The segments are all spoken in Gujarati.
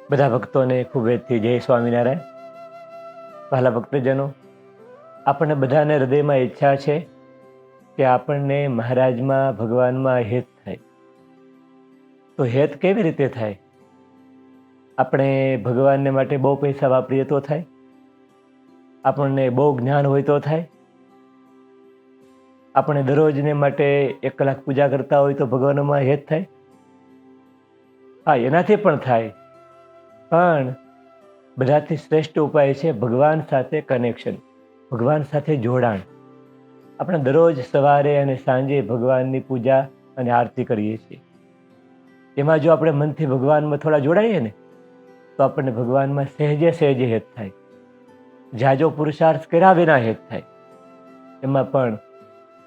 બધા ભક્તોને ખૂબ જ જય સ્વામિનારાયણ. પહેલા ભક્તજનો, આપણને બધાને હૃદયમાં ઈચ્છા છે કે આપણને મહારાજમાં ભગવાનમાં હેત થાય. તો હેત કેવી રીતે થાય? આપણે ભગવાનને માટે બહુ પૈસા વાપરીએ તો થાય? આપણને બહુ જ્ઞાન હોય તો થાય? આપણે દરરોજને માટે 1 કલાક પૂજા કરતા હોય તો ભગવાનમાં હેત થાય? હા, એનાથી પણ થાય. પણ બધાથી શ્રેષ્ઠ ઉપાય છે ભગવાન સાથે કનેક્શન, ભગવાન સાથે જોડાણ. આપણે દરરોજ સવારે અને સાંજે ભગવાનની પૂજા અને આરતી કરીએ છીએ. એમાં જો આપણે મનથી ભગવાનમાં થોડા જોડાઈએ ને, તો આપણને ભગવાનમાં સહેજે સહેજે હેત થાય. જાજો પુરુષાર્થ કર્યા વિના હેત થાય. એમાં પણ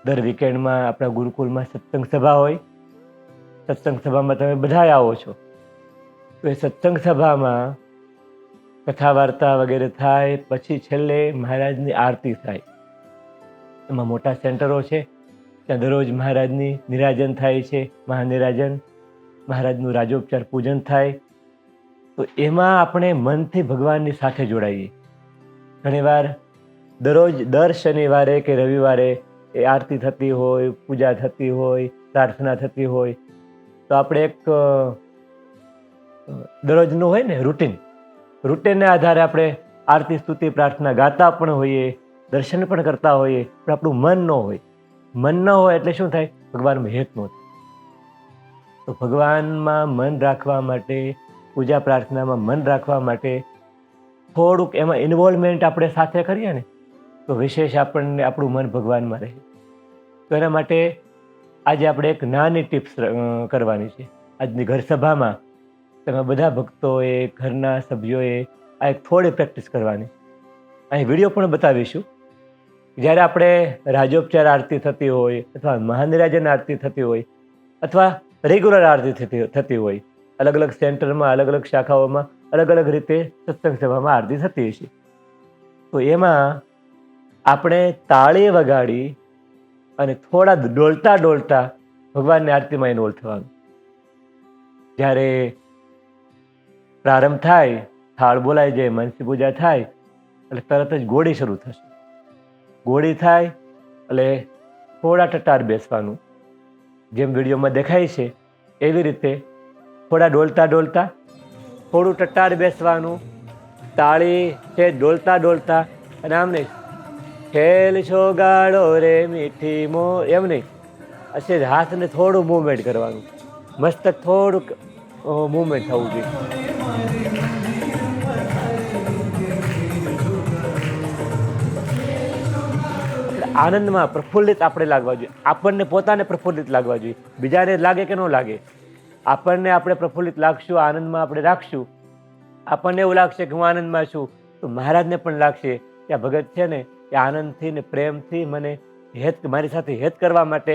દર વીકેન્ડમાં આપણા ગુરુકુલમાં સત્સંગ સભા હોય. સત્સંગ સભામાં તમે બધા આવો છો. તો એ સત્સંગ સભામાં કથા વાર્તા વગેરે થાય, પછી છેલ્લે મહારાજની આરતી થાય. એમાં મોટા સેન્ટરો છે, ત્યાં દરરોજ મહારાજની નિરાજન થાય છે, મહાનિરાજન, મહારાજનું રાજોપચાર પૂજન થાય. તો એમાં આપણે મનથી ભગવાનની સાથે જોડાઈએ. ઘણીવાર દરરોજ દર શનિવારે કે રવિવારે એ આરતી થતી હોય, પૂજા થતી હોય, પ્રાર્થના થતી હોય, તો આપણે એક દરરોજનું હોય ને રૂટીનને આધારે આપણે આરતી સ્તુતિ પ્રાર્થના ગાતા પણ હોઈએ, દર્શન પણ કરતા હોઈએ, પણ આપણું મન ન હોય. મન ન હોય એટલે શું થાય? ભગવાનમાં હેત ન થાય. તો ભગવાનમાં મન રાખવા માટે, પૂજા પ્રાર્થનામાં મન રાખવા માટે થોડુંક એમાં ઇન્વોલ્વમેન્ટ આપણે સાથે કરીએ ને, તો વિશેષ આપણને આપણું મન ભગવાનમાં રહે. તો એના માટે આજે આપણે એક નાની ટિપ્સ કરવાની છે. આજની ઘર સભામાં તમે બધા ભક્તોએ, ઘરના સભ્યોએ આ એક થોડી પ્રેક્ટિસ કરવાની. અહીં વિડીયો પણ બતાવીશું. જ્યારે આપણે રાજોપચાર આરતી થતી હોય, અથવા મહાનિરાજન આરતી થતી હોય, અથવા રેગ્યુલર આરતી થતી હોય, અલગ અલગ સેન્ટરમાં, અલગ અલગ શાખાઓમાં અલગ અલગ રીતે સત્સંગ સભામાં આરતી થતી હશે. તો એમાં આપણે તાળી વગાડી અને થોડા ડોલતા ડોલતા ભગવાનની આરતીમાં ઇન્વોલ્વ થવાનું. જ્યારે પ્રારંભ થાય, થાળ બોલાઈ જાય, મનસી પૂજા થાય, એટલે તરત જ ઘોડી શરૂ થશે. ઘોડી થાય એટલે થોડા ટટાર બેસવાનું. જેમ વિડીયોમાં દેખાય છે એવી રીતે થોડા ડોલતા ડોલતા થોડું ટટાર બેસવાનું. તાળી છે ડોલતા ડોલતા, અને આમ નહીં ખેલ છો ગાળો રે મીઠી મો, એમ નહીં, અશે હાથને થોડું મૂવમેન્ટ કરવાનું. મસ્તક થોડુંક મૂવમેન્ટ થવું જોઈએ. આનંદમાં પ્રફુલ્લિત આપણે લાગવા જોઈએ. આપણને પોતાને પ્રફુલ્લિત લાગવા જોઈએ. બીજાને લાગે કે ન લાગે, આપણને આપણે પ્રફુલ્લિત લાગશું, આનંદમાં આપણે રાખશું. આપણને એવું લાગશે કે હું આનંદમાં છું, તો મહારાજને પણ લાગશે કે આ ભગત છે ને એ આનંદથી ને પ્રેમથી મને મારી સાથે હેત કરવા માટે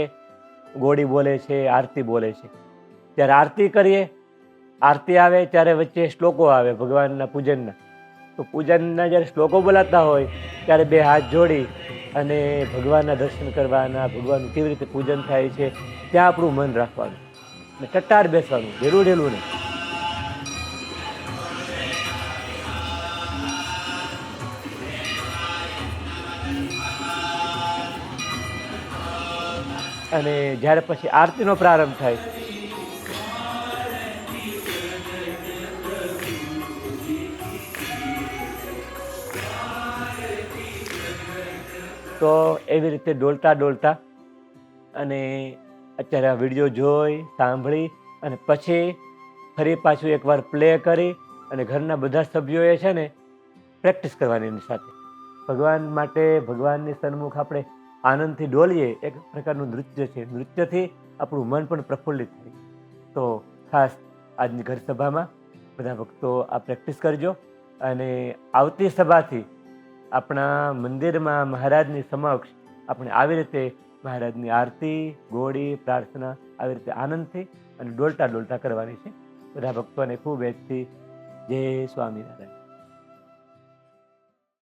ગોળી બોલે છે, આરતી બોલે છે. ત્યારે આરતી કરીએ, આરતી આવે ત્યારે વચ્ચે શ્લોકો આવે ભગવાનના પૂજનના. તો પૂજનના જ્યારે શ્લોકો બોલાતા હોય ત્યારે 2 હાથ જોડી અને ભગવાનના દર્શન કરવાના, ભગવાનનું કેવી રીતે પૂજન થાય છે ત્યાં આપણું મન રાખવાનું ને ટટ્ટાર બેસવાનું, ઢેલું ઢેલું નહીં. અને જ્યારે પછી આરતીનો પ્રારંભ થાય તો એવી રીતે ડોલતા ડોલતા, અને અત્યારે આ વિડીયો જોઈ સાંભળી અને પછી ફરી પાછું એકવાર પ્લે કરી અને ઘરના બધા સભ્યોએ છે ને પ્રેક્ટિસ કરવાની એની સાથે. ભગવાન માટે, ભગવાનની સન્મુખ આપણે આનંદથી ડોલીએ. એક પ્રકારનું નૃત્ય છે. નૃત્યથી આપણું મન પણ પ્રફુલ્લિત થાય. તો ખાસ આજની ઘર સભામાં બધા ભક્તો આ પ્રેક્ટિસ કરજો. અને આવતી સભાથી આપણા મંદિરમાં મહારાજની સમક્ષ આપણે આવી રીતે મહારાજની આરતી, ગોળી, પ્રાર્થના આવી રીતે આનંદથી અને ડોલતા ડોલતા કરવાની છે. બધા ભક્તોને ખૂબ હેતથી જય સ્વામિનારાયણ.